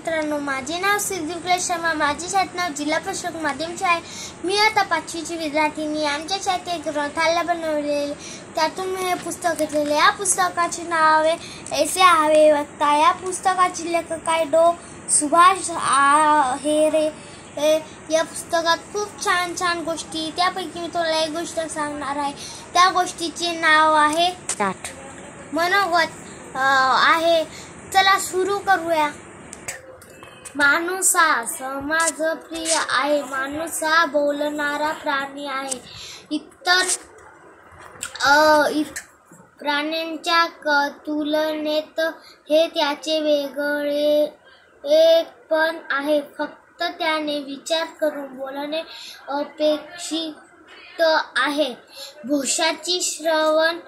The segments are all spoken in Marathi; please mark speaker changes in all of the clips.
Speaker 1: मित्रांनो, माझे नाव सिद्धिविक्रम शर्मा, माझे शाळेचे नाव जिल्हा परिषद माध्यमिक शाळा आहे। मी आता 5वीची विद्यार्थिनी। आमच्या शाळेत एक ग्रंथालय बनवलेले, त्यातून मी हे पुस्तक घेतलेले। या पुस्तकाचे नाव आहे ऐसे हवे वक्ता। या पुस्तकाचे लेखक आहे डॉ. सुभाष आहेरे। या पुस्तकात खूप छान छान गोष्टी, त्यापैकी मी तुम्हाला एक गोष्ट सांगणार आहे। त्या गोष्टीचे नाव आहे मनोगत आहे। चला सुरू करूया। माणूस हा समाजप्रिय आहे। माणूस हा बोलणारा प्राणी आहे। इतर प्राण्यांच्या तुलनेत हे त्याचे वेगळेपण आहे। फक्त त्याने विचार करून बोलणे अपेक्षित आहे। भाषाची श्रवण,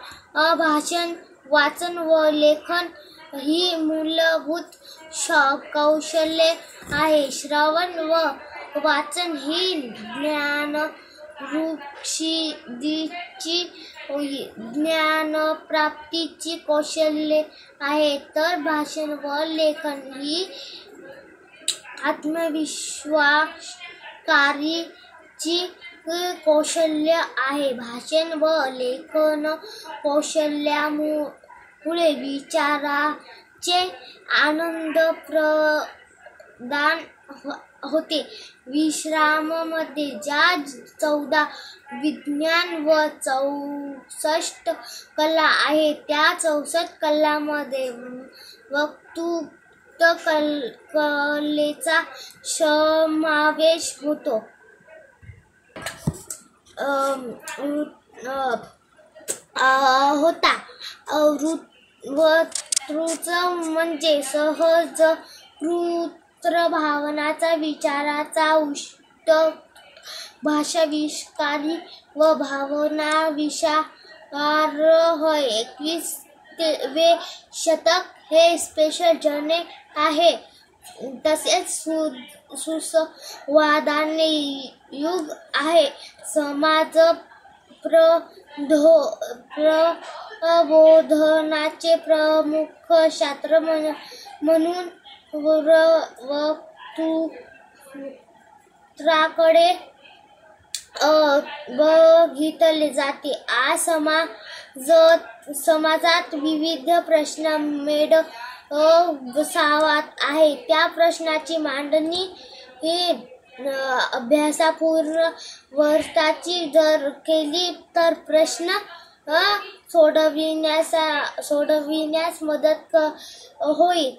Speaker 1: भाषण, वाचन व लेखन ही मूलभूत कौशल्ये आहे। श्रवण व वाचन ही ज्ञानप्राप्तीची कौशल्ये आहेत, तर भाषण व लेखन ही आत्मविश्वासकारीची कौशल्य आहे। भाषण व लेखन कौशल्यामुळे विचाराचे आनंद प्रदान होते। विश्राममध्ये ज्या 14 विज्ञान व 64 कला आहेत, त्या 64 कलांमध्ये वक्तृत्वकलेचा समावेश होतो। वक्तृत्व म्हणजे सहज भावनाचा, विचाराचा उत्कट, भाषाविष्कारी व भावनाविशारद होय। 21वे शतक हे स्पेशल आहे, तसेच सुसंवादाचे युग आहे। समाज प्रबोधनाचे प्रमुख शास्त्र म्हणून वक्तृत्वाकडे बघितले जाते। आज समाजात विविध प्रश्न भेडसावत आहेत। त्या प्रश्नांची मांडणी ही अभ्यासपूर्ण वर्ताची जर केली तर प्रश्न सोडविण्यास मदत होईल।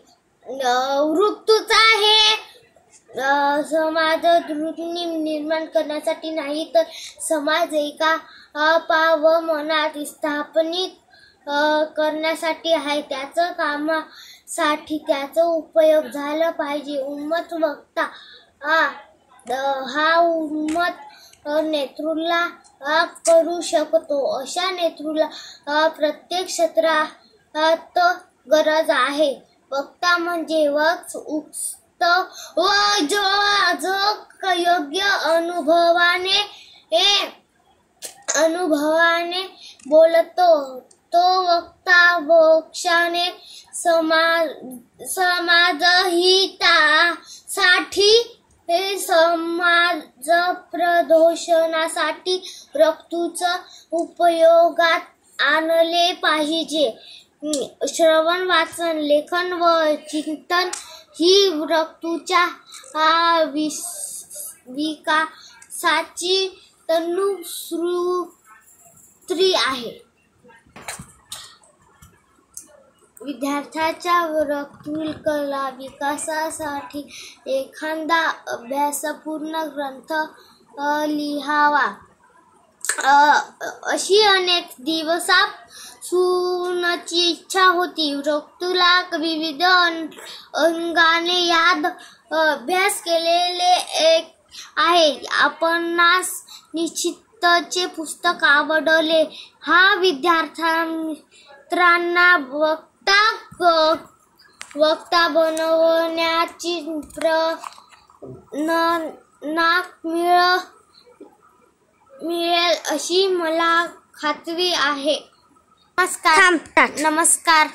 Speaker 1: वक्तृत्व हे समाज दृष्टी निर्माण करण्यासाठी नाही, तर समाज एका व मनात स्थापित करण्यासाठी आहे। त्याचं कामासाठी त्याचा उपयोग झाला पाहिजे। उन्मत्त वक्ता हा उन्मत्त नेतृत्व करू शकतो। अशा नेतृत्वाला प्रत्येक क्षेत्रात गरज आहे। वक्ता म्हणजे वक्तृत्व जो योग्य अनुभवाने बोलतो, तो वक्ता। वक्त्याने समाजहितासाठी, समाजप्रबोधनासाठी वक्तृत्व उपयोगात आणले पाहिजे। श्रवण, वाचन, लेखन व चिंतन ही वक्तृत्वाच्या विकासाची तनुसूत्री आहे। विद्यार्थ्याच्या वक्तृत्व विकासासाठी एखादा अभ्यासपूर्ण ग्रंथ लिहावा, अशी अनेक दिवसापासूनची इच्छा होती। वक्तृत्वाला विविध अंगाने यात अभ्यास केलेले आहे। आपणास निश्चितच पुस्तक आवडेल। हा विद्यार्थ्यांना वक्ता बनवण्याची प्रेरणा मिळेल अशी मला खात्री आहे। नमस्कार।